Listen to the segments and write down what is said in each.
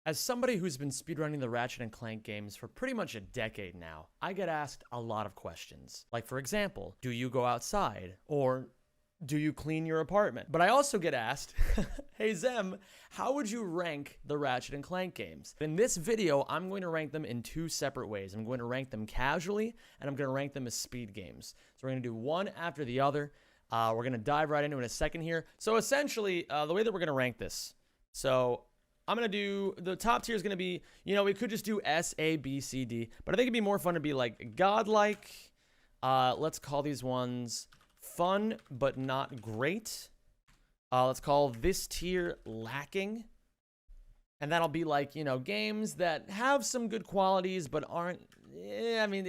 As somebody who's been speedrunning the Ratchet and Clank games for pretty much a decade now, I get asked a lot of questions. Like, for example, do you go outside? Or do you clean your apartment? But I also get asked, hey Zem, how would you rank the Ratchet and Clank games? In this video, I'm going to rank them in two separate ways. I'm going to rank them casually, and I'm going to rank them as speed games. So we're going to do one after the other. We're going to dive right into it in a second here. So essentially, the way that we're going to rank this. So I'm going to do, the top tier is going to be, you know, we could just do S, A, B, C, D. But I think it'd be more fun to be like godlike. Let's call these ones fun, but not great. Let's call this tier lacking. And that'll be like, you know, games that have some good qualities, but aren't, I mean,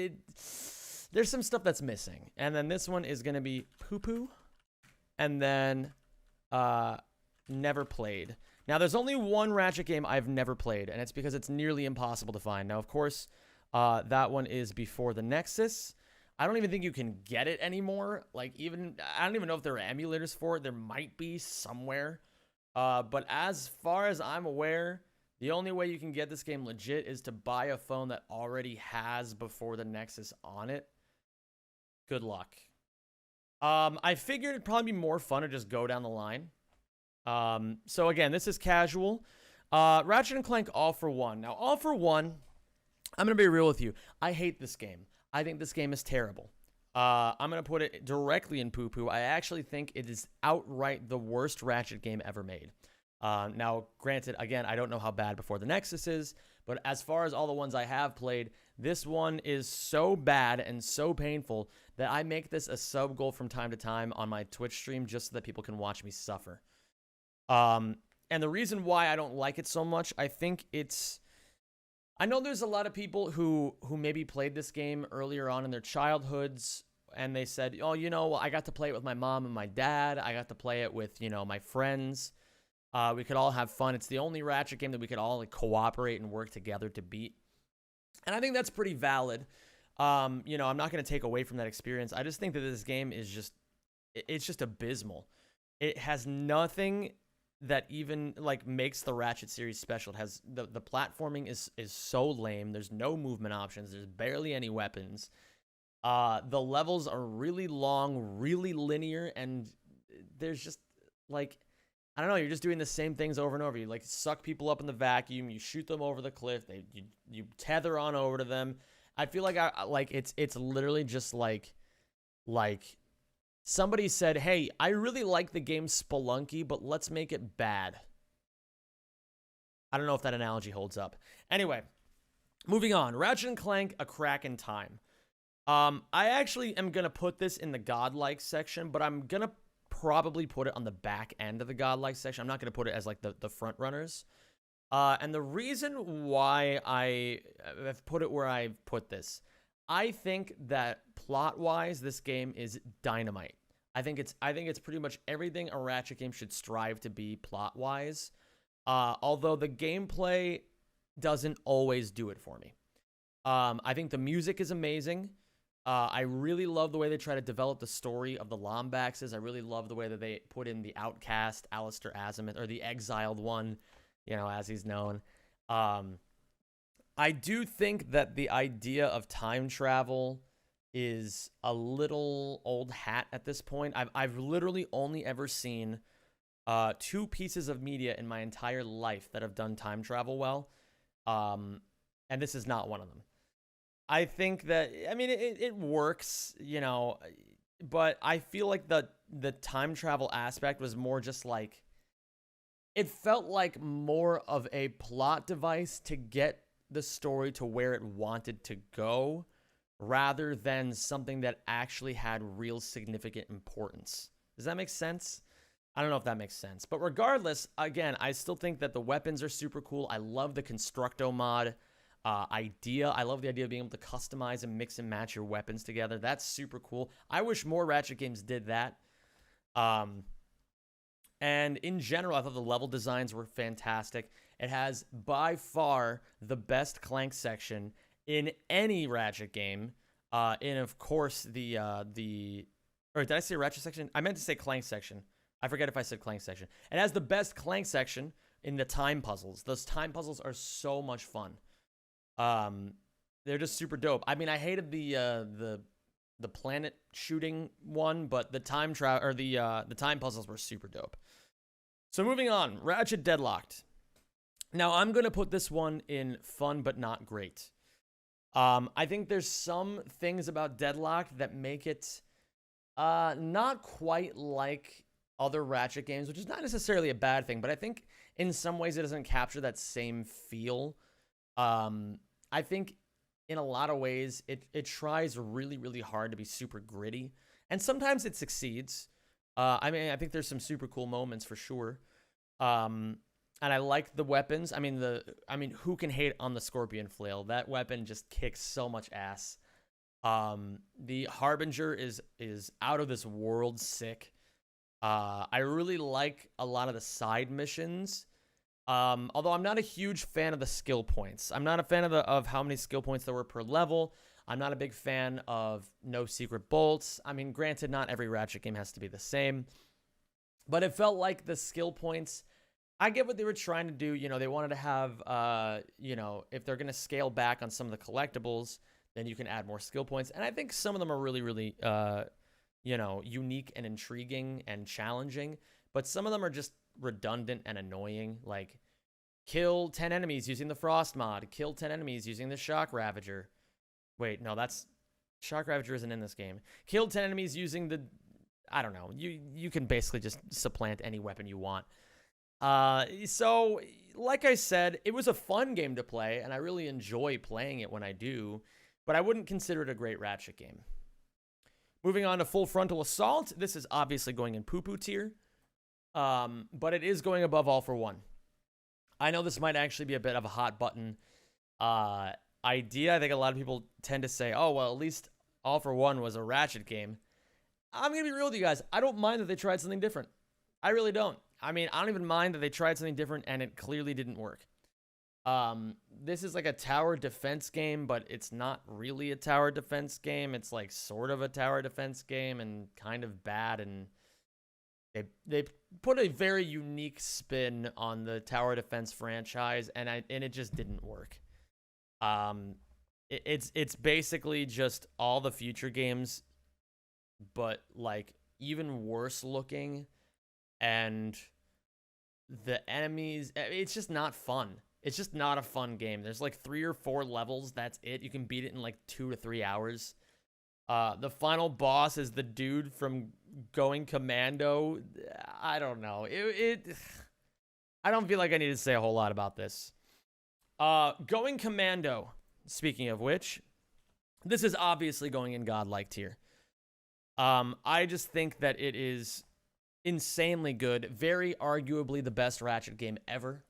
there's some stuff that's missing. And then this one is going to be poo-poo. And then never played. Now, there's only one Ratchet game I've never played, and it's because it's nearly impossible to find. Now, of course, that one is before the Nexus. I don't even think you can get it anymore. Like, I don't even know if there are emulators for it. There might be somewhere. But as far as I'm aware, the only way you can get this game legit is to buy a phone that already has before the Nexus on it. Good luck. I figured it'd probably be more fun to just go down the line. So again, this is casual. Ratchet and Clank All for One. Now, All for One, I'm going to be real with you. I hate this game. I think this game is terrible. I'm going to put it directly in poo-poo. I actually think it is outright the worst Ratchet game ever made. Now, granted, again, I don't know how bad Before the Nexus is, but as far as all the ones I have played, this one is so bad and so painful that I make this a sub goal from time to time on my Twitch stream just so that people can watch me suffer. And the reason why I don't like it so much, I think it's, I know there's a lot of people who maybe played this game earlier on in their childhoods, and they said, oh, you know, I got to play it with my mom and my dad. I got to play it with, you know, my friends. We could all have fun. It's the only Ratchet game that we could all like cooperate and work together to beat. And I think that's pretty valid. You know, I'm not going to take away from that experience. I just think that this game is just, it's just abysmal. It has nothing that even like makes the Ratchet series special. It has the platforming is so lame. There's no movement options. There's barely any weapons. The levels are really long, really linear, and there's just like, I don't know, you're just doing the same things over and over. You like suck people up in the vacuum, you shoot them over the cliff, you tether on over to them. I feel like it's literally just like somebody said, hey, I really like the game Spelunky, but let's make it bad. I don't know if that analogy holds up. Anyway, moving on. Ratchet and Clank, A Crack in Time. I actually am going to put this in the godlike section, but I'm going to probably put it on the back end of the godlike section. I'm not going to put it as like the front runners. And the reason why I have put it where I've put this, I think that plot-wise, this game is dynamite. I think it's pretty much everything a Ratchet game should strive to be plot-wise. Although the gameplay doesn't always do it for me. I think the music is amazing. I really love the way they try to develop the story of the Lombaxes. I really love the way that they put in the outcast, Alistair Azimuth, or the exiled one, you know, as he's known. I do think that the idea of time travel is a little old hat at this point. I've literally only ever seen two pieces of media in my entire life that have done time travel well. And this is not one of them. I think that, I mean, it works, you know, but I feel like the time travel aspect was more just like, it felt like more of a plot device to get the story to where it wanted to go, rather than something that actually had real significant importance. Does that make sense? I don't know if that makes sense. But regardless, again, I still think that the weapons are super cool. I love the Constructo mod idea. I love the idea of being able to customize and mix and match your weapons together. That's super cool. I wish more Ratchet games did that. And in general, I thought the level designs were fantastic. It has by far the best Clank section in any Ratchet game. And of course, or did I say Ratchet section? I meant to say Clank section. I forget if I said Clank section. It has the best Clank section, in the time puzzles. Those time puzzles are so much fun. They're just super dope. I mean, I hated the planet shooting one, but the time the time puzzles were super dope. So moving on, Ratchet Deadlocked. Now I'm gonna put this one in fun but not great. I think there's some things about Deadlocked that make it not quite like other Ratchet games, which is not necessarily a bad thing, but I think in some ways it doesn't capture that same feel. I think in a lot of ways it tries really, really hard to be super gritty, and sometimes it succeeds. I mean, I think there's some super cool moments for sure. And I like the weapons. I mean, who can hate on the Scorpion Flail? That weapon just kicks so much ass. The Harbinger is out of this world sick. I really like a lot of the side missions. Although I'm not a huge fan of the skill points. I'm not a fan of how many skill points there were per level. I'm not a big fan of no secret bolts. I mean, granted, not every Ratchet game has to be the same. But it felt like the skill points, I get what they were trying to do. You know, they wanted to have, you know, if they're going to scale back on some of the collectibles, then you can add more skill points. And I think some of them are really, really, you know, unique and intriguing and challenging. But some of them are just redundant and annoying. Like, kill 10 enemies using the Frost mod. Kill 10 enemies using the Shock Ravager. Wait, no, that's... Shock Ravager isn't in this game. Kill 10 enemies using the... I don't know. You can basically just supplant any weapon you want. So, like I said, it was a fun game to play, and I really enjoy playing it when I do, but I wouldn't consider it a great Ratchet game. Moving on to Full Frontal Assault. This is obviously going in poo-poo tier, but it is going above All for One. I know this might actually be a bit of a hot button idea. I think a lot of people tend to say, oh, well, at least All for One was a Ratchet game. I'm going to be real with you guys. I don't mind that they tried something different. I really don't. I mean, I don't even mind that they tried something different and it clearly didn't work. This is like a tower defense game, but it's not really a tower defense game. It's like sort of a tower defense game and kind of bad, and they put a very unique spin on the tower defense franchise, and it just didn't work. It's basically just all the future games, but like even worse looking, and the enemies, it's just not fun. It's just not a fun game. There's like 3 or 4 levels. That's it. You can beat it in like 2 to 3 hours. The final boss is the dude from Going Commando. I don't know. I don't feel like I need to say a whole lot about this. Going Commando, speaking of which, this is obviously going in godlike tier. I just think that it is insanely good. Very arguably the best Ratchet game ever.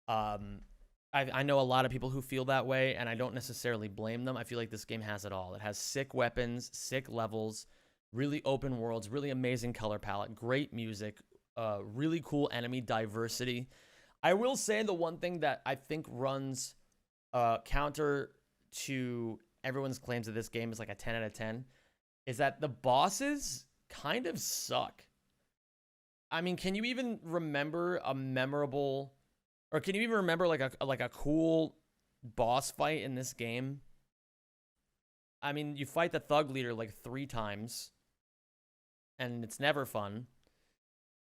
I know a lot of people who feel that way, and I don't necessarily blame them. I feel like this game has it all. It has sick weapons, sick levels, really open worlds, really amazing color palette, great music, really cool enemy diversity. I will say the one thing that I think runs counter to everyone's claims that this game is like a 10 out of 10 is that the bosses kind of suck. I mean, can you even remember a memorable... Or can you even remember like a cool boss fight in this game? I mean, you fight the thug leader like 3 times, and it's never fun.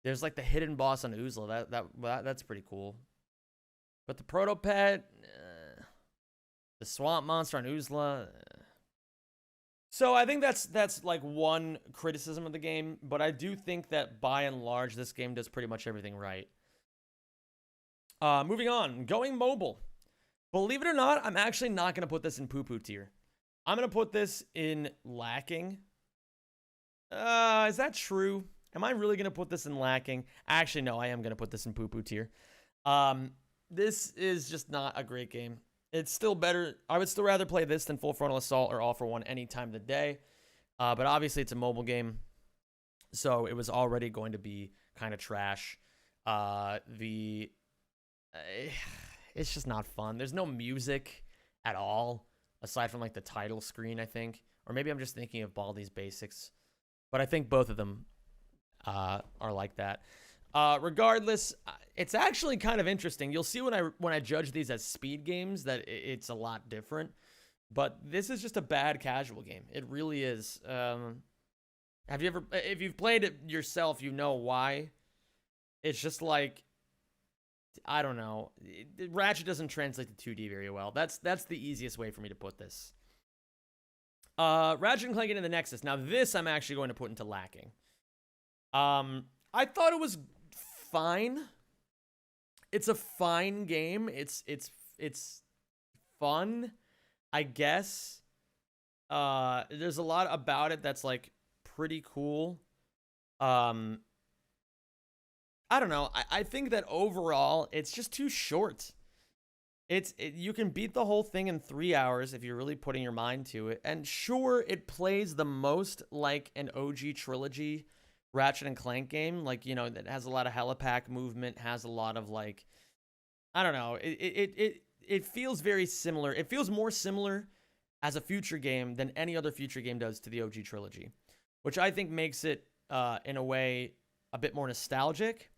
There's like the hidden boss on Uzla. That's pretty cool. But the Protopet, the swamp monster on Uzla. So I think that's like one criticism of the game, but I do think that by and large this game does pretty much everything right. Moving on, going mobile. Believe it or not, I'm actually not going to put this in poo-poo tier. I'm going to put this in lacking. Is that true? Am I really going to put this in lacking? Actually, no, I am going to put this in poo-poo tier. This is just not a great game. It's still better. I would still rather play this than Full Frontal Assault or All for One any time of the day. But obviously, it's a mobile game, so it was already going to be kind of trash. It's just not fun. There's no music at all, aside from like the title screen, I think. Or maybe I'm just thinking of Baldi's Basics. But I think both of them are like that. Regardless, it's actually kind of interesting. You'll see when I judge these as speed games that it's a lot different. But this is just a bad casual game. It really is. Have you ever, if you've played it yourself, you know why. It's just like, I don't know. Ratchet doesn't translate to 2D very well. That's the easiest way for me to put this. Ratchet and Clank Into the Nexus. Now this I'm actually going to put into lacking. I thought it was fine. It's a fine game. It's fun, I guess. There's a lot about it that's like pretty cool. I don't know. I think that overall it's just too short. You can beat the whole thing in 3 hours if you're really putting your mind to it. And sure, it plays the most like an OG trilogy Ratchet and Clank game. Like, you know, that has a lot of helipack movement, has a lot of like, I don't know. It feels very similar. It feels more similar as a future game than any other future game does to the OG trilogy, which I think makes it, in a way, a bit more nostalgic.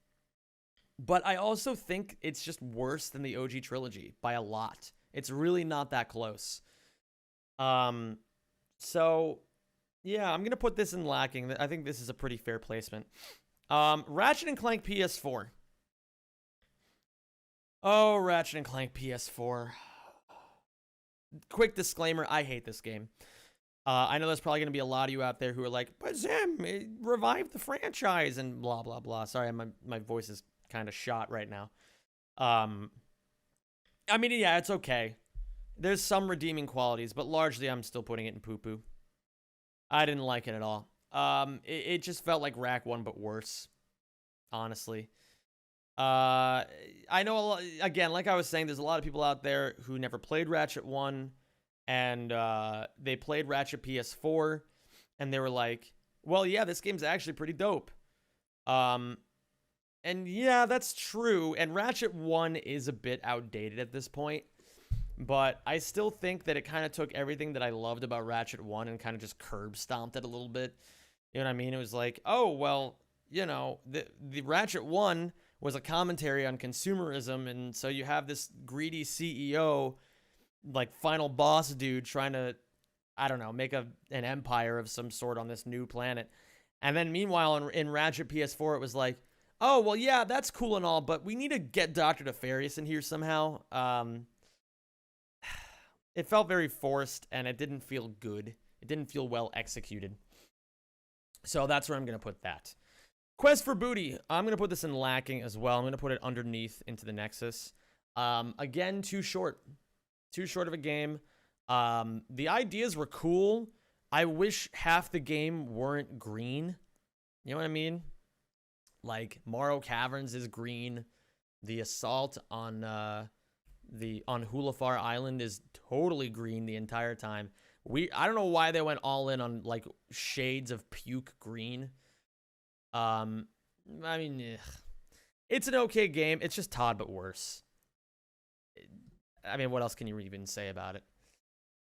But I also think it's just worse than the OG trilogy by a lot. It's really not that close. So, yeah, I'm going to put this in lacking. I think this is a pretty fair placement. Ratchet and Clank PS4. Oh, Ratchet and Clank PS4. Quick disclaimer, I hate this game. I know there's probably going to be a lot of you out there who are like, but Zim, revive the franchise and blah, blah, blah. Sorry, my voice is kind of shot right now. I mean, yeah, it's okay. There's some redeeming qualities, but largely I'm still putting it in poo-poo. I didn't like it at all. It just felt like Rack 1, but worse, honestly. I know, again, like I was saying, there's a lot of people out there who never played Ratchet 1, and they played Ratchet PS4, and they were like, well, yeah, this game's actually pretty dope. And yeah, that's true, and Ratchet 1 is a bit outdated at this point, but I still think that it kind of took everything that I loved about Ratchet 1 and kind of just curb stomped it a little bit. You know what I mean? It was like, oh, well, you know, the Ratchet 1 was a commentary on consumerism, and so you have this greedy CEO, like final boss dude, trying to, I don't know, make an empire of some sort on this new planet. And then meanwhile, in Ratchet PS4, it was like, oh, well, yeah, that's cool and all, but we need to get Dr. Nefarious in here somehow. It felt very forced, and it didn't feel good. It didn't feel well executed. So that's where I'm going to put that. Quest for Booty. I'm going to put this in lacking as well. I'm going to put it underneath Into the Nexus. Again, too short. Too short of a game. The ideas were cool. I wish half the game weren't green. You know what I mean? Like, Morrow Caverns is green. The assault on Hulafar Island is totally green the entire time. I don't know why they went all in on, like, shades of puke green. I mean, it's an okay game. It's just Todd, but worse. I mean, what else can you even say about it?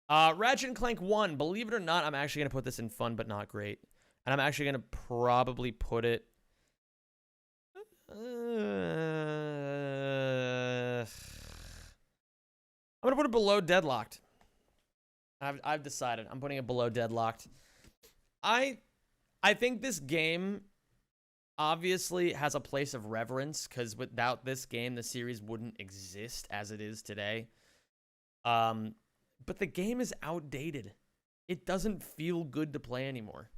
Ratchet and Clank 1. Believe it or not, I'm actually going to put this in fun, but not great. And I'm actually going to probably put it... I'm going to put it below Deadlocked. I've decided. I'm putting it below Deadlocked. I think this game obviously has a place of reverence, because without this game, the series wouldn't exist as it is today. But the game is outdated. It doesn't feel good to play anymore.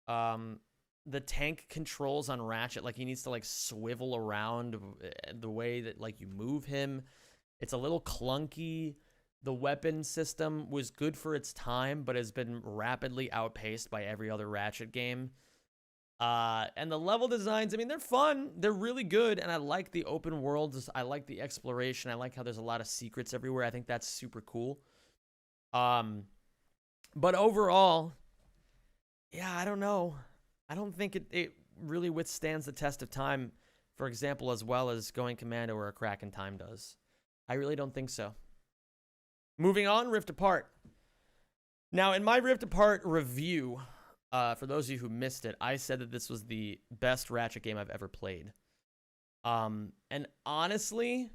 The tank controls on Ratchet, like, he needs to, like, swivel around the way that, like, you move him. It's a little clunky. The weapon system was good for its time, but has been rapidly outpaced by every other Ratchet game. And the level designs, I mean, they're fun. They're really good, and I like the open worlds. I like the exploration. I like how there's a lot of secrets everywhere. I think that's super cool. But overall, yeah, I don't know. I don't think it really withstands the test of time, for example, as well as going Commando or a Crack in Time does. I really don't think so. Moving on, Rift Apart. Now, in my Rift Apart review, For those of you who missed it, I said that this was the best Ratchet game I've ever played. And honestly,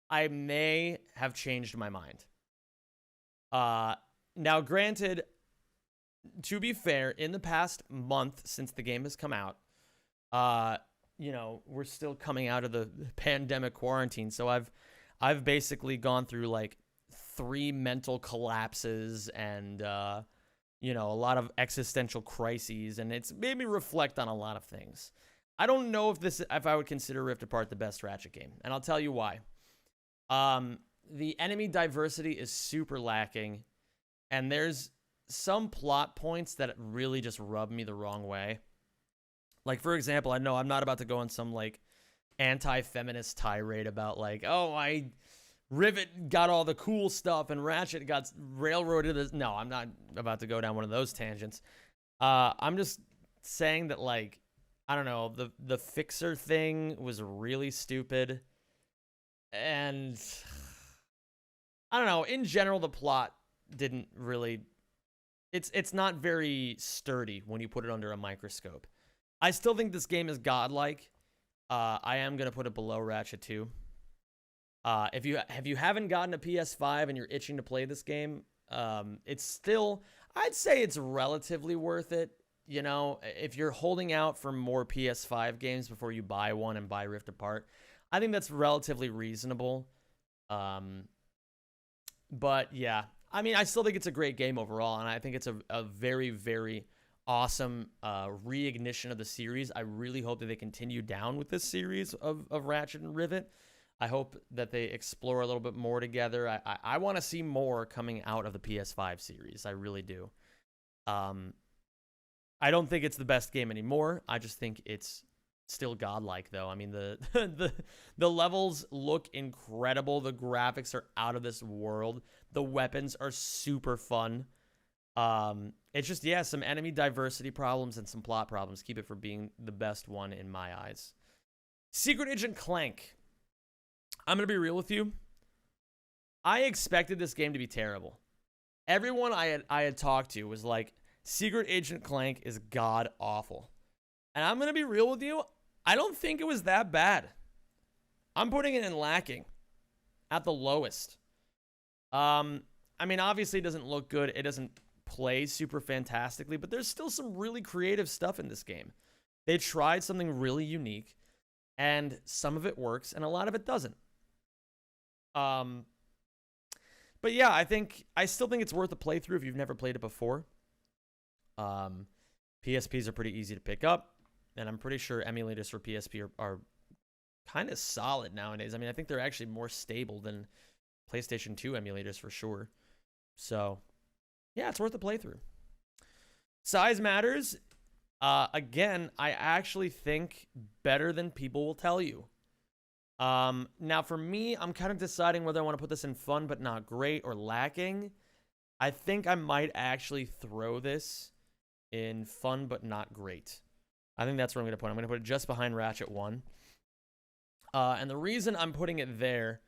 I may have changed my mind. Now, granted, to be fair, in the past month since the game has come out, you know, we're still coming out of the pandemic quarantine, so I've basically gone through like 3 mental collapses and you know, a lot of existential crises, and it's made me reflect on a lot of things. I don't know if I would consider Rift Apart the best Ratchet game, and I'll tell you why. The enemy diversity is super lacking, and there's some plot points that really just rub me the wrong way. Like, for example, I know I'm not about to go on some like anti-feminist tirade about like, oh, Rivet got all the cool stuff and Ratchet got railroaded. No, I'm not about to go down one of those tangents. I'm just saying that, like, I don't know, the fixer thing was really stupid. And I don't know, in general, the plot didn't really, it's not very sturdy when you put it under a microscope. I still think this game is godlike. I am going to put it below Ratchet 2. If you haven't gotten a PS5 and you're itching to play this game, it's still, I'd say it's relatively worth it. You know, if you're holding out for more PS5 games before you buy one and buy Rift Apart, I think that's relatively reasonable. But yeah, I mean, I still think it's a great game overall, and I think it's a very, very awesome reignition of the series. I really hope that they continue down with this series of Ratchet and Rivet. I hope that they explore a little bit more together. I want to see more coming out of the PS5 series. I really do. I don't think it's the best game anymore. I just think it's still godlike, though. I mean, the levels look incredible. The graphics are out of this world. The weapons are super fun. It's just, yeah, some enemy diversity problems and some plot problems keep it from being the best one in my eyes. Secret Agent Clank. I'm going to be real with you. I expected this game to be terrible. Everyone I had talked to was like, Secret Agent Clank is god-awful. And I'm going to be real with you. I don't think it was that bad. I'm putting it in lacking at the lowest. I mean, obviously it doesn't look good. It doesn't play super fantastically, but there's still some really creative stuff in this game. They tried something really unique, and some of it works, and a lot of it doesn't. But yeah, I still think it's worth a playthrough if you've never played it before. PSPs are pretty easy to pick up, and I'm pretty sure emulators for PSP are kind of solid nowadays. I mean, I think they're actually more stable than PlayStation 2 emulators for sure. So, yeah, it's worth a playthrough. Size matters. Again, I actually think better than people will tell you. Now for me, I'm kind of deciding whether I want to put this in fun but not great or lacking. I think I might actually throw this in fun but not great. I think that's where I'm going to put it. I'm going to put it just behind Ratchet 1. And the reason I'm putting it there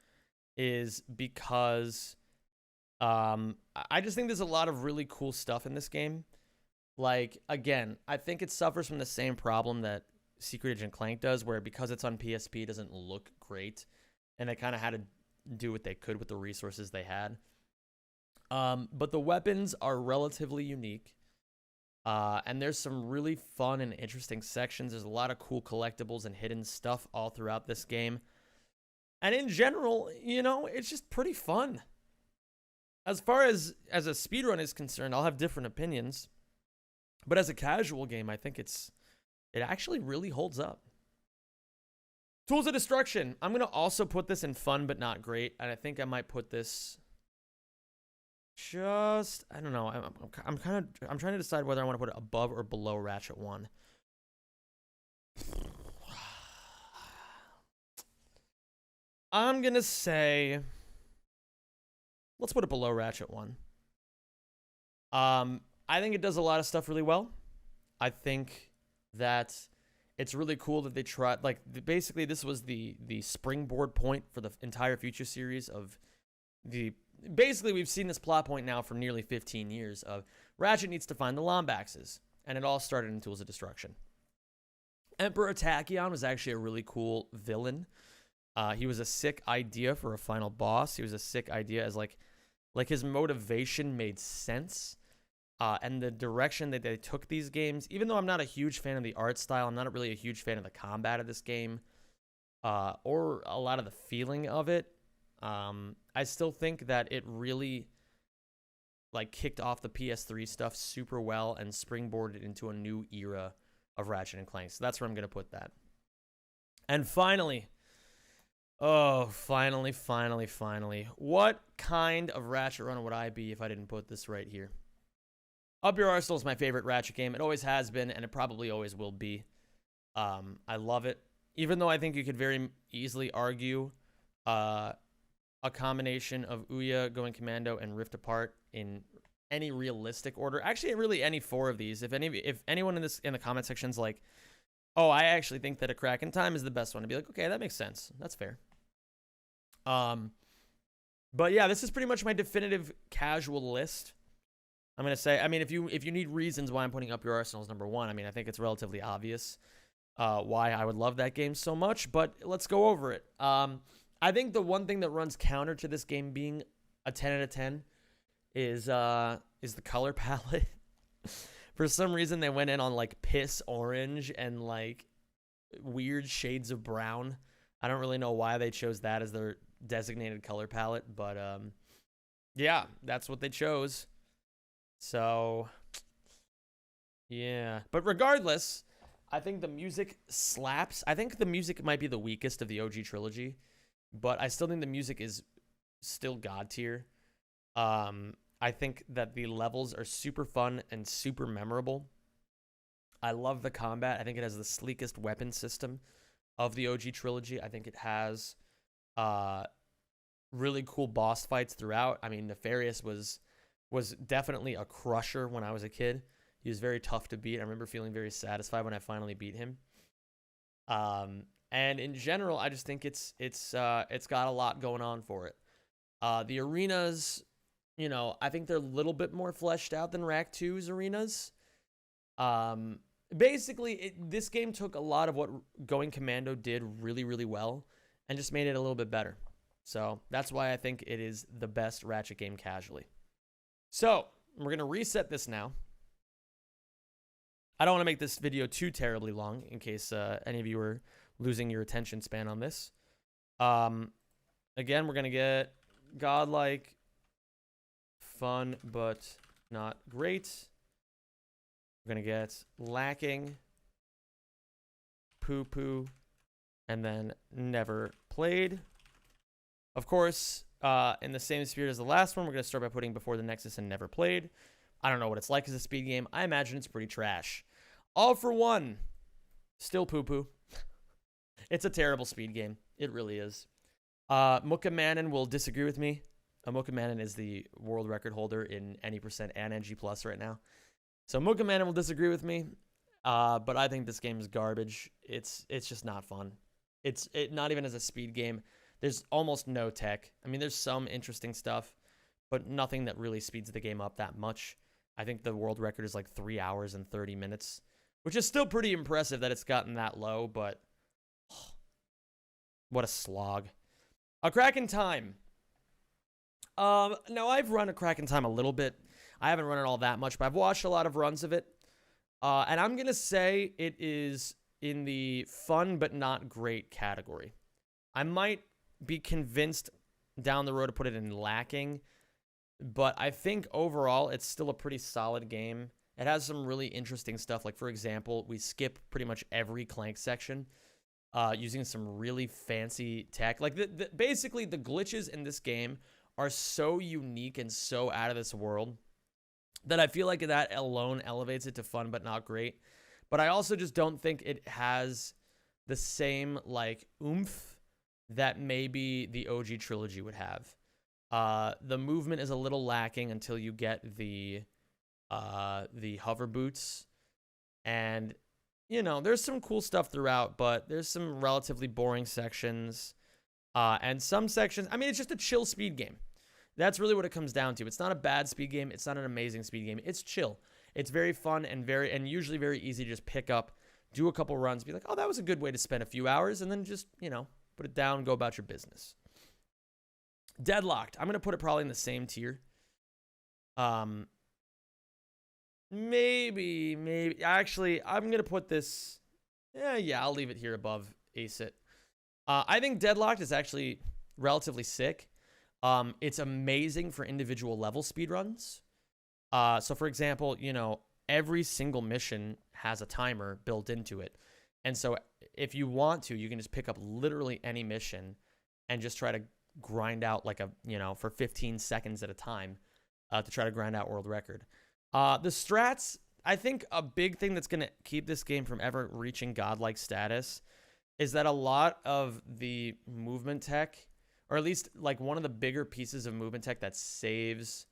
is because I just think there's a lot of really cool stuff in this game. Like, again, I think it suffers from the same problem that Secret Agent Clank does, where because it's on PSP, it doesn't look great, and they kind of had to do what they could with the resources they had. But the weapons are relatively unique, and there's some really fun and interesting sections. There's a lot of cool collectibles and hidden stuff all throughout this game. And in general, you know, it's just pretty fun. As far as a speedrun is concerned, I'll have different opinions. But as a casual game, I think it actually really holds up. Tools of Destruction. I'm going to also put this in fun but not great. And I think I might put this just, I don't know. I'm trying to decide whether I want to put it above or below Ratchet 1. I'm going to say, let's put it below Ratchet 1. I think it does a lot of stuff really well. I think that it's really cool that they tried, like, basically this was the springboard point for the entire future series of basically we've seen this plot point now for nearly 15 years of Ratchet needs to find the Lombaxes. and it all started in Tools of Destruction. Emperor Tachyon was actually a really cool villain. He was a sick idea for a final boss. He was a sick idea as like his motivation made sense. And the direction that they took these games, even though I'm not a huge fan of the art style, I'm not really a huge fan of the combat of this game, or a lot of the feeling of it. I still think that it really like kicked off the PS3 stuff super well and springboarded into a new era of Ratchet and Clank. So that's where I'm going to put that. And finally, finally. What kind of Ratchet run would I be if I didn't put this right here? Up Your Arsenal is my favorite Ratchet game. It always has been, and it probably always will be. I love it. Even though I think you could very easily argue a combination of Ouya, Going Commando, and Rift Apart in any realistic order. Actually, really any four of these. If anyone in the comment section's like, oh, I actually think that A Crack in Time is the best one, to be like, okay, that makes sense. That's fair. But yeah, this is pretty much my definitive casual list. I'm going to say, I mean, if you need reasons why I'm putting Up Your Arsenal as number one, I mean, I think it's relatively obvious why I would love that game so much, but let's go over it. I think the one thing that runs counter to this game being a 10 out of 10 is the color palette. For some reason, they went in on like piss orange and like weird shades of brown. I don't really know why they chose that as their designated color palette, but yeah, that's what they chose. So, yeah. But regardless, I think the music slaps. I think the music might be the weakest of the OG trilogy, but I still think the music is still God tier. I think that the levels are super fun and super memorable. I love the combat. I think it has the sleekest weapon system of the OG trilogy. I think it has really cool boss fights throughout. I mean, Nefarious was definitely a crusher when I was a kid. He was very tough to beat. I remember feeling very satisfied when I finally beat him. And in general, I just think it's got a lot going on for it. The arenas, you know, I think they're a little bit more fleshed out than Rack 2's arenas. Basically, this game took a lot of what Going Commando did really, really well and just made it a little bit better. So that's why I think it is the best Ratchet game casually. So we're going to reset this now. I don't want to make this video too terribly long in case any of you are losing your attention span on this. Again, we're going to get godlike, fun, but not great. We're going to get lacking, poo-poo, and then never played. Of course, in the same spirit as the last one, we're going to start by putting before the Nexus and never played. I don't know what it's like as a speed game. I imagine it's pretty trash. All for one. Still poo-poo. It's a terrible speed game. It really is. Mukamanan will disagree with me. Mukamanan is the world record holder in any percent and NG plus right now. So Mukamanan will disagree with me. But I think this game is garbage. It's just not fun. It's not even as a speed game. There's almost no tech. I mean, there's some interesting stuff, but nothing that really speeds the game up that much. I think the world record is like 3 hours and 30 minutes, which is still pretty impressive that it's gotten that low, but what a slog. A Crack in Time. No, I've run A Crack in Time a little bit. I haven't run it all that much, but I've watched a lot of runs of it. And I'm going to say it is in the fun but not great category. I might be convinced down the road to put it in lacking, but I think overall it's still a pretty solid game. It has some really interesting stuff. Like, for example, we skip pretty much every Clank section using some really fancy tech. Like, basically, the glitches in this game are so unique and so out of this world that I feel like that alone elevates it to fun but not great. But I also just don't think it has the same, like, oomph that maybe the OG trilogy would have. The movement is a little lacking until you get the hover boots. And, you know, there's some cool stuff throughout, but there's some relatively boring sections. And some sections, I mean, it's just a chill speed game. That's really what it comes down to. It's not a bad speed game. It's not an amazing speed game. It's chill. It's very fun and usually very easy to just pick up, do a couple runs, be like, oh, that was a good way to spend a few hours, and then just, put it down, go about your business. Deadlocked. I'm going to put it probably in the same tier. Maybe. Actually, I'm going to put this... Yeah, I'll leave it here above Aceit. I think Deadlocked is actually relatively sick. It's amazing for individual level speedruns. So, for example, every single mission has a timer built into it. And so if you want to, you can just pick up literally any mission and just try to grind out like for 15 seconds at a time to try to grind out world record. The strats, I think a big thing that's going to keep this game from ever reaching godlike status is that a lot of the movement tech, or at least like one of the bigger pieces of movement tech that saves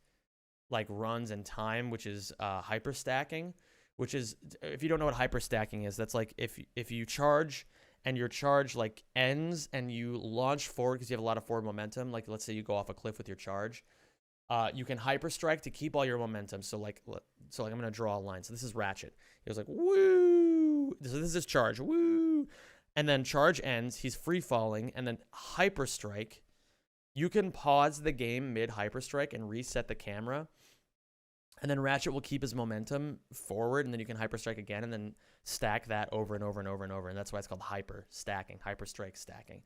like runs and time, which is hyper stacking, which is, if you don't know what hyper stacking is, that's like if you charge and your charge like ends and you launch forward because you have a lot of forward momentum, like let's say you go off a cliff with your charge, you can hyper strike to keep all your momentum. So like I'm gonna draw a line. So this is Ratchet. He was like woo. So this is charge woo, and then charge ends. He's free falling, and then hyper strike. You can pause the game mid hyper strike and reset the camera, and then Ratchet will keep his momentum forward, and then you can hyper strike again, and then stack that over and over and over and over, and that's why it's called hyper stacking, hyper strike stacking.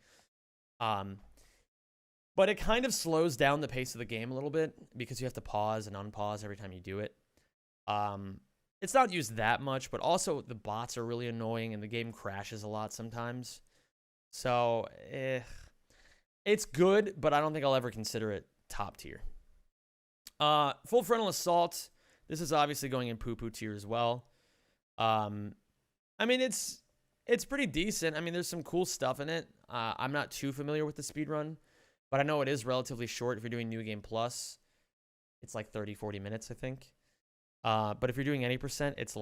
But it kind of slows down the pace of the game a little bit because you have to pause and unpause every time you do it. It's not used that much, but also the bots are really annoying and the game crashes a lot sometimes. So, it's good, but I don't think I'll ever consider it top tier. Full Frontal Assault. This is obviously going in poo-poo tier as well. I mean, it's pretty decent. I mean, there's some cool stuff in it. I'm not too familiar with the speedrun, but I know it is relatively short. If you're doing New Game Plus, it's like 30, 40 minutes, I think. But if you're doing any percent, it's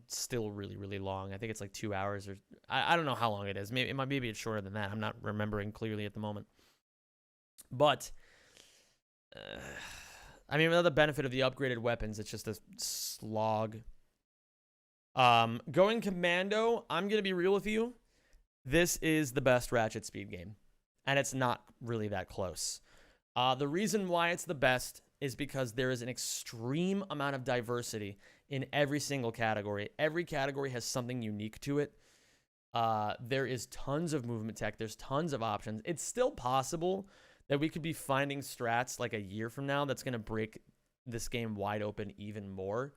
still really, really long. I think it's like 2 hours, or I don't know how long it is. Maybe it might be a bit shorter than that. I'm not remembering clearly at the moment. But I mean, another benefit of the upgraded weapons, it's just a slog. Going Commando, I'm gonna be real with you. This is the best Ratchet speed game, and it's not really that close. The reason why it's the best is because there is an extreme amount of diversity in every single category. Every category has something unique to it. There is tons of movement tech. There's tons of options. It's still possible that we could be finding strats like a year from now that's going to break this game wide open even more.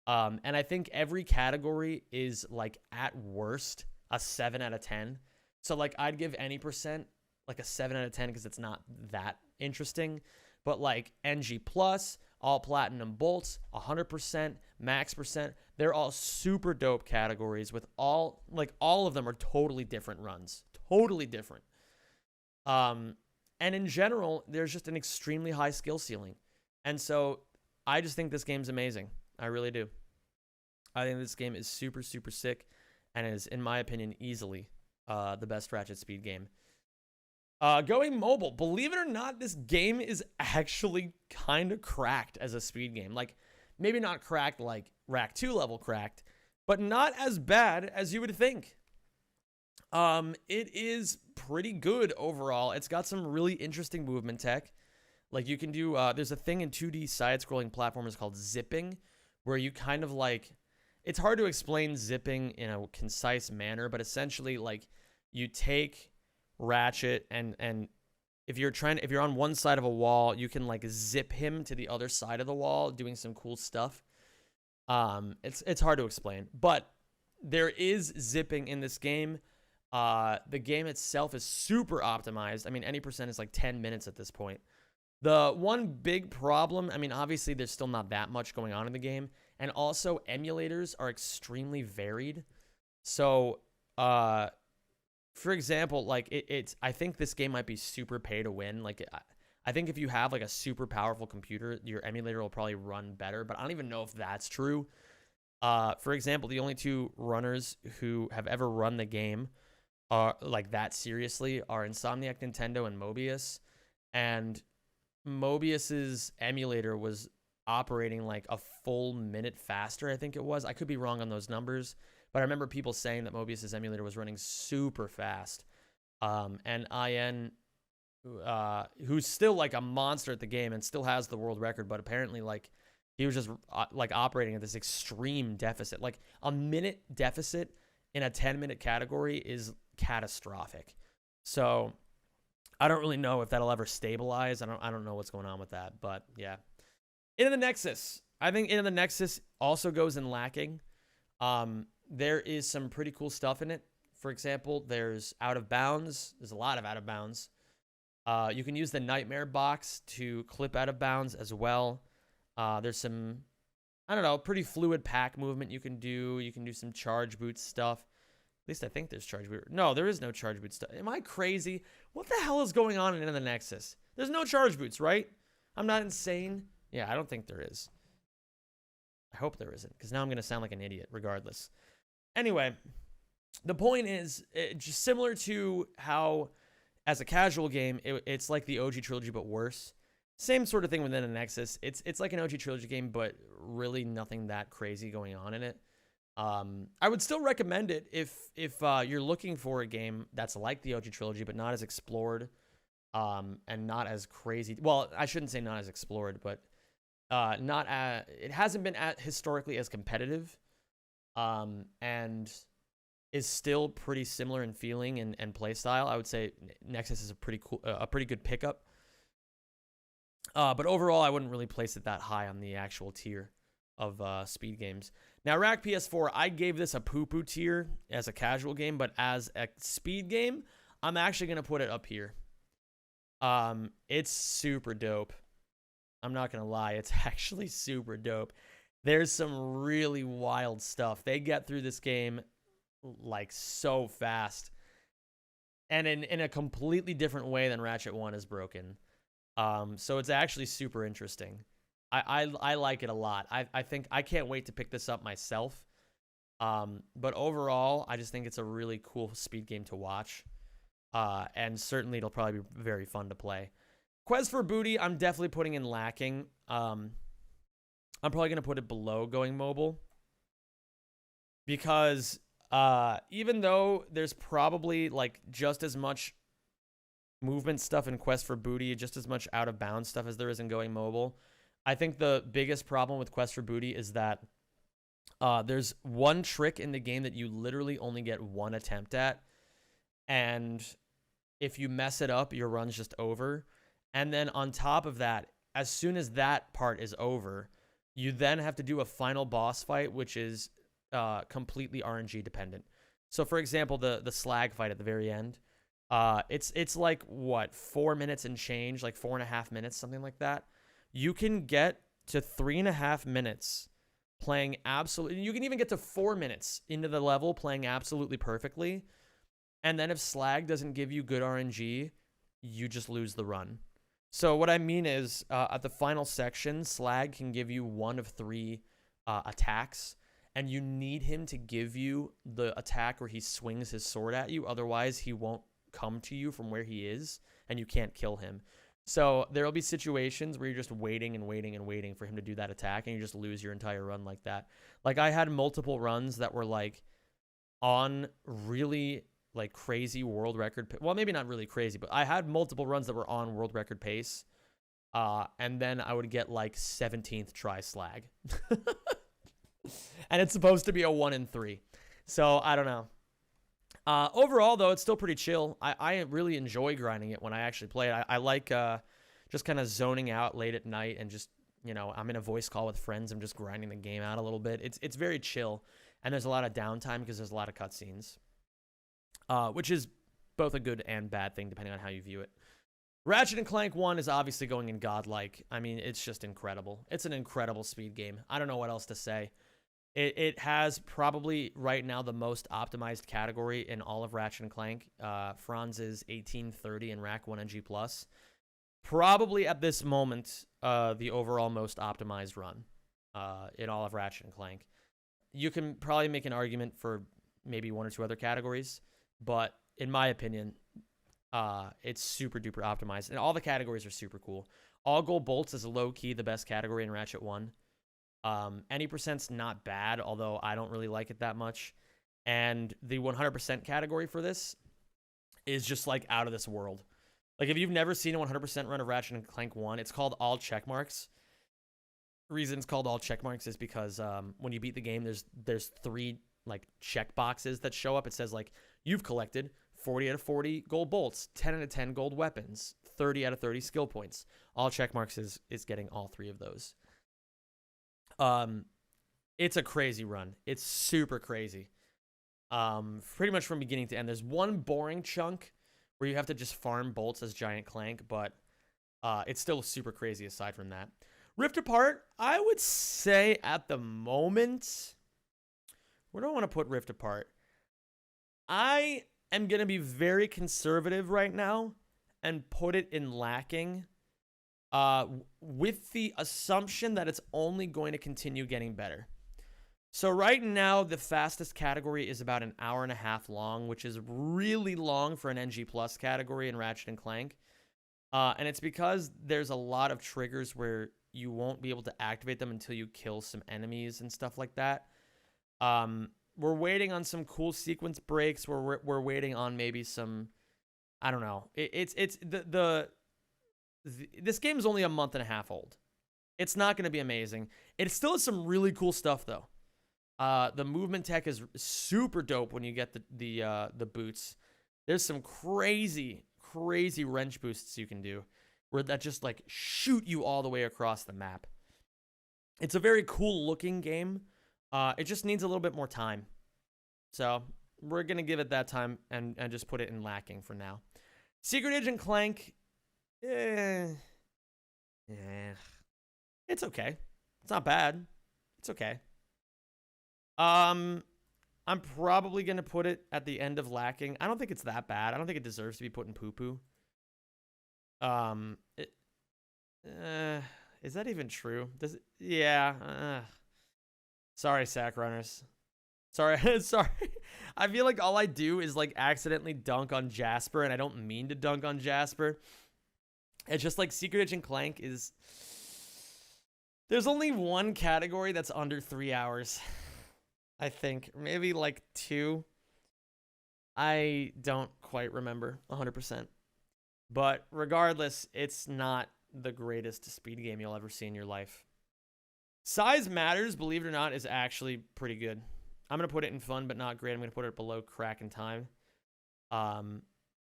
And I think every category is like at worst a 7 out of 10. So like I'd give any percent like a 7 out of 10 because it's not that interesting. But like NG Plus, all platinum bolts, 100%, max percent, they're all super dope categories with all of them are totally different runs. Totally different. And in general, there's just an extremely high skill ceiling. And so I just think this game's amazing. I really do. I think this game is super, super sick and is, in my opinion, easily the best Ratchet speed game. Going mobile, believe it or not, this game is actually kind of cracked as a speed game. Like, maybe not cracked like Rack 2 level cracked, but not as bad as you would think. It is pretty good overall. It's got some really interesting movement tech. Like, you can do, there's a thing in 2D side-scrolling platformers called zipping, where you kind of like, it's hard to explain zipping in a concise manner, but essentially, like, you take Ratchet and if you're on one side of a wall, you can like zip him to the other side of the wall doing some cool stuff. It's hard to explain, but there is zipping in this game. The game itself is super optimized. I mean, any percent is like 10 minutes at this point. The one big problem, I mean, obviously there's still not that much going on in the game, and also emulators are extremely varied. So for example, like I think this game might be super pay to win. Like, I think if you have like a super powerful computer, your emulator will probably run better, but I don't even know if that's true. For example, the only two runners who have ever run the game like that seriously are Insomniac Nintendo and Mobius. And Mobius's emulator was operating like a full minute faster, I think it was. I could be wrong on those numbers, but I remember people saying that Mobius's emulator was running super fast. And IN, who's still like a monster at the game and still has the world record, but apparently like he was just like operating at this extreme deficit. Like a minute deficit in a 10-minute category is catastrophic. So I don't really know if that'll ever stabilize. I don't know what's going on with that, but yeah. Into the Nexus. I think Into the Nexus also goes in lacking. There is some pretty cool stuff in it. For example, there's Out of Bounds. There's a lot of Out of Bounds. You can use the Nightmare box to clip out of bounds as well. There's some, I don't know, pretty fluid pack movement you can do. You can do some charge boot stuff. At least I think there's charge boot. No, there is no charge boot stuff. Am I crazy? What the hell is going on in the Nexus? There's no charge boots, right? I'm not insane. Yeah, I don't think there is. I hope there isn't, because now I'm going to sound like an idiot regardless. Anyway, the point is, just similar to how, as a casual game, it's like the OG trilogy, but worse. Same sort of thing within a Nexus. It's like an OG trilogy game, but really nothing that crazy going on in it. I would still recommend it if you're looking for a game that's like the OG trilogy, but not as explored, and not as crazy. Well, I shouldn't say not as explored, but it hasn't been historically as competitive, and is still pretty similar in feeling and play style. I would say Nexus is a pretty good pickup. But overall, I wouldn't really place it that high on the actual tier of speed games. Now, Rack PS4, I gave this a poo-poo tier as a casual game, but as a speed game, I'm actually going to put it up here. It's super dope. I'm not going to lie. It's actually super dope. There's some really wild stuff. They get through this game like so fast, and in a completely different way than Ratchet 1 is broken. So it's actually super interesting. I like it a lot. I think I can't wait to pick this up myself. But overall, I just think it's a really cool speed game to watch. And certainly it'll probably be very fun to play. Quest for Booty, I'm definitely putting in lacking. I'm probably going to put it below going mobile, because even though there's probably like just as much movement stuff in Quest for Booty, just as much out of bounds stuff as there is in going mobile, I think the biggest problem with Quest for Booty is that there's one trick in the game that you literally only get one attempt at, and if you mess it up, your run's just over. And then on top of that, as soon as that part is over, you then have to do a final boss fight, which is completely RNG dependent. So for example, the slag fight at the very end, it's like what, 4 minutes and change, like 4.5 minutes, something like that. You can get to 3.5 minutes playing absolutely. You can even get to 4 minutes into the level playing absolutely perfectly. And then if slag doesn't give you good RNG, you just lose the run. So what I mean is, at the final section, slag can give you 1 of 3 attacks, and you need him to give you the attack where he swings his sword at you. Otherwise, he won't come to you from where he is, and you can't kill him. So there will be situations where you're just waiting and waiting and waiting for him to do that attack, and you just lose your entire run like that. Like, I had multiple runs that were like on really like crazy world record. Well, maybe not really crazy, but I had multiple runs that were on world record pace. And then I would get like 17th try slag. And it's supposed to be a 1 in 3. So I don't know. Overall, though, it's still pretty chill. I really enjoy grinding it when I actually play it. I like just kind of zoning out late at night and just, you know, I'm in a voice call with friends. I'm just grinding the game out a little bit. It's very chill. And there's a lot of downtime because there's a lot of cutscenes. Which is both a good and bad thing, depending on how you view it. Ratchet and Clank 1 is obviously going in godlike. I mean, it's just incredible. It's an incredible speed game. I don't know what else to say. It has probably right now the most optimized category in all of Ratchet and Clank. Franz's 1830 and Rack 1NG+. Probably at this moment, the overall most optimized run in all of Ratchet and Clank. You can probably make an argument for maybe 1 or 2 other categories. But in my opinion, It's super duper optimized, and all the categories are super cool. All gold bolts is low key the best category in Ratchet 1. Any percent's not bad, although I don't really like it that much. And the 100% category for this is just like out of this world. Like if you've never seen a 100% run of Ratchet and Clank 1, it's called all check marks. The reason it's called all check marks is because when you beat the game, there's 3 like check boxes that show up. It says like you've collected 40 out of 40 gold bolts, 10 out of 10 gold weapons, 30 out of 30 skill points. All check marks is getting all 3 of those. It's a crazy run. It's super crazy. Pretty much from beginning to end. There's one boring chunk where you have to just farm bolts as Giant Clank, but it's still super crazy aside from that. Rift Apart, I would say at the moment, where do I want to put Rift Apart? I am going to be very conservative right now and put it in lacking, with the assumption that it's only going to continue getting better. So right now, the fastest category is about an hour and a half long, which is really long for an NG Plus category in Ratchet and Clank. And it's because there's a lot of triggers where you won't be able to activate them until you kill some enemies and stuff like that. We're waiting on some cool sequence breaks. We're waiting on maybe some, I don't know. This game is only a month and a half old. It's not going to be amazing. It still has some really cool stuff though. The movement tech is super dope when you get the boots. There's some crazy wrench boosts you can do where that just like shoot you all the way across the map. It's a very cool looking game. It just needs a little bit more time. So we're going to give it that time and just put it in lacking for now. Secret Agent Clank. It's okay. It's not bad. It's okay. I'm probably going to put it at the end of lacking. I don't think it's that bad. I don't think it deserves to be put in poo-poo. Is that even true? Does it? Yeah. Sorry, sack runners. Sorry. Sorry. I feel like all I do is like accidentally dunk on Jasper, and I don't mean to dunk on Jasper. It's just like Secret Agent Clank is... There's only one category that's under 3 hours. I think. Maybe like 2. I don't quite remember 100%. But regardless, it's not the greatest speed game you'll ever see in your life. Size Matters, believe it or not, is actually pretty good. I'm going to put it in fun, but not great. I'm going to put it below crack and time.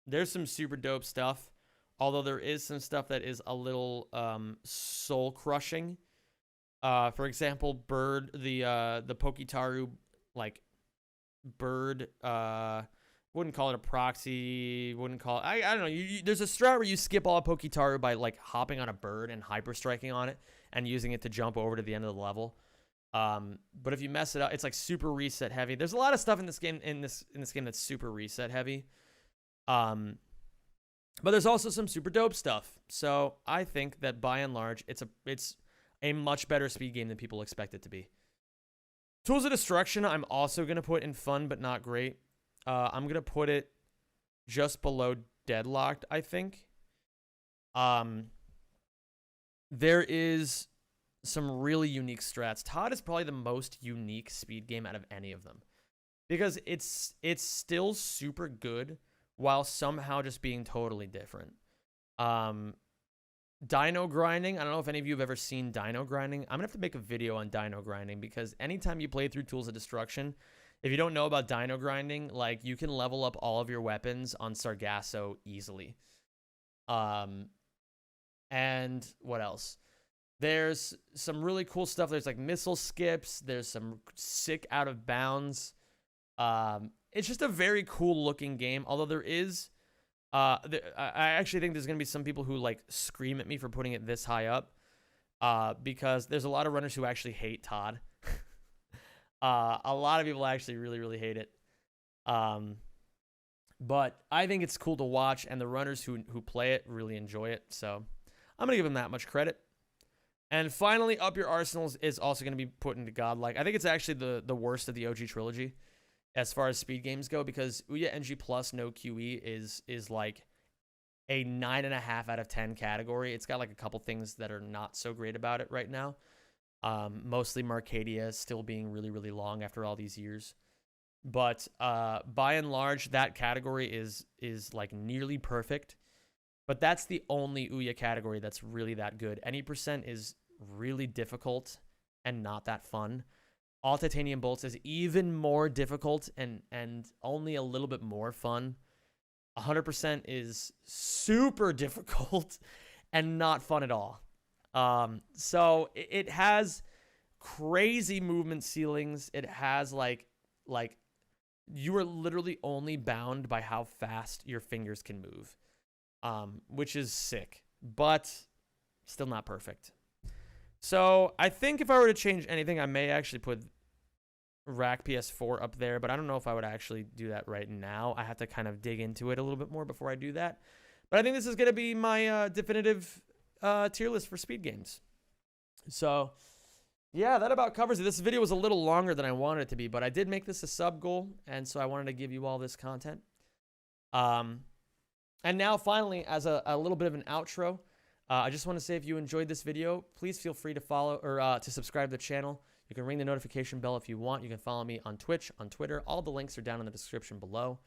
There's some super dope stuff. Although there is some stuff that is a little soul crushing. For example, Bird, the Pokitaru, like, Bird, wouldn't call it a proxy, wouldn't call it, I don't know, there's a strat where you skip all of Pokitaru by, like, hopping on a bird and hyper striking on it and using it to jump over to the end of the level. But if you mess it up, it's, like, super reset heavy. There's a lot of stuff in this game, in this game that's super reset heavy. But there's also some super dope stuff. So I think that by and large, it's a much better speed game than people expect it to be. Tools of Destruction, I'm also going to put in fun, but not great. I'm going to put it just below Deadlocked, I think. There is some really unique strats. Todd is probably the most unique speed game out of any of them. Because it's still super good while somehow just being totally different. Dino grinding. I don't know if any of you have ever seen dino grinding. I'm going to have to make a video on dino grinding because anytime you play through Tools of Destruction, if you don't know about dino grinding, like you can level up all of your weapons on Sargasso easily. And what else? There's some really cool stuff. There's like missile skips. There's some sick out of bounds. It's just a very cool looking game. Although there is, I actually think there's going to be some people who like scream at me for putting it this high up. Because there's a lot of runners who actually hate Todd. A lot of people actually really, really hate it. But I think it's cool to watch, and the runners who play it really enjoy it. So I'm going to give them that much credit. And finally, Up Your Arsenals is also going to be put into Godlike. I think it's actually the worst of the OG trilogy as far as speed games go, because Ouya NG Plus no QE is like a 9.5 out of 10 category. It's got like a couple things that are not so great about it right now. Mostly Marcadia still being really, really long after all these years. But by and large, that category is like nearly perfect. But that's the only Ouya category that's really that good. Any percent is really difficult and not that fun. All titanium bolts is even more difficult and only a little bit more fun. 100% is super difficult and not fun at all. So it has crazy movement ceilings. It has like you are literally only bound by how fast your fingers can move, which is sick, but still not perfect. So I think if I were to change anything, I may actually put Rack PS4 up there, but I don't know if I would actually do that right now. I have to kind of dig into it a little bit more before I do that. But I think this is going to be my definitive tier list for speed games. So yeah, that about covers it. This video was a little longer than I wanted it to be, but I did make this a sub goal, and so I wanted to give you all this content. And now finally, as a little bit of an outro, I just want to say if you enjoyed this video, please feel free to follow or to subscribe to the channel. You can ring the notification bell if you want. You can follow me on Twitch, on Twitter. All the links are down in the description below.